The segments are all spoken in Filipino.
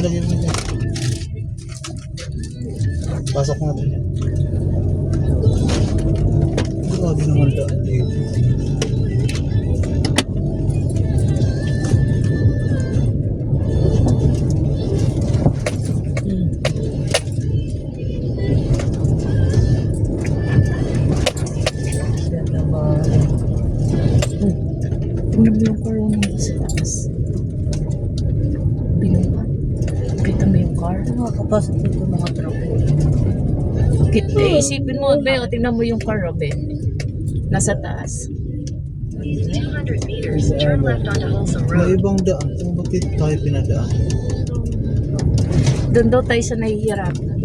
lagyan mo dyan. Pasok natin yan. Grabe naman daan dito. Tingnan mo yung car mo sa taas. Binuha. Kita mo yung car. Nakakapasok dito mga truck. Kita, isipin mo, be, o tingnan mo yung car, be. Nasa taas. 200 meters, turn left onto Wholesome May Road. ibang daan. Kung bakit tayo pinadaan? Doon daw tayo sa nahihirapan.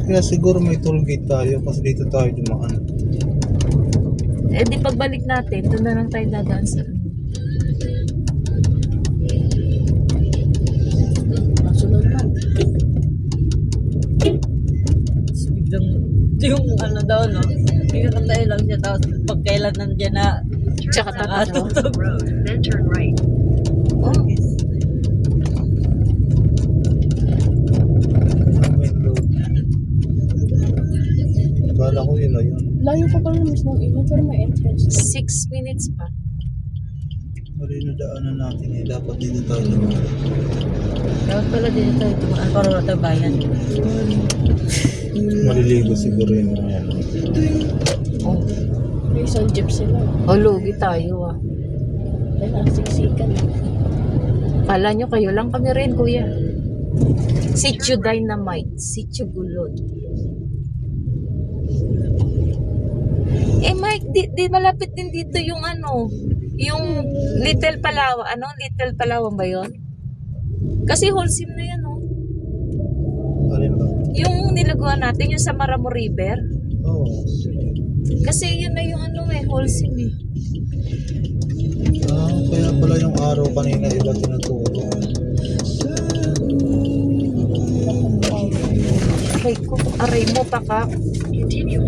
Kaya siguro may toll gate tayo kasi dito tayo dumaan. Eh di pagbalik natin, doon na lang tayo dadaan sa Masunod lang. Biglang yung ano daw, no? Ikakatayo lang siya, tapos pagkailan nandiyan na tsaka tatakbo. nakatutog. Road, then turn right. Oh, Main road. Akala ko yun na yun. Layo pa pala mismo ilog, pero may entrance. 6 minutes pa. Mali na daanan natin eh. Dapat dito tayo dumaan. Dapat pala din tayo tumaan para wala tayo bayan. Maliligo siguro yun na yan. Oh, May isang jeep sila. oh lugi tayo ah. May nasiksikan. Kala nyo kayo lang, kami rin kuya. Sitio Dynamite, Sitio Gulod. Eh Mike, di malapit din dito yung ano, yung Little Palawan. Ano? Little Palawan ba yun? Kasi wholesome na yan, oh. Alin ba? Yung nilaguan natin, yung sa Maramo River. Oo. Kasi yun na yung ano eh, wholesome eh. Ah, kaya pala yung araw kanina iba tinuturo. Aray ko, aray mo pa ka. Continue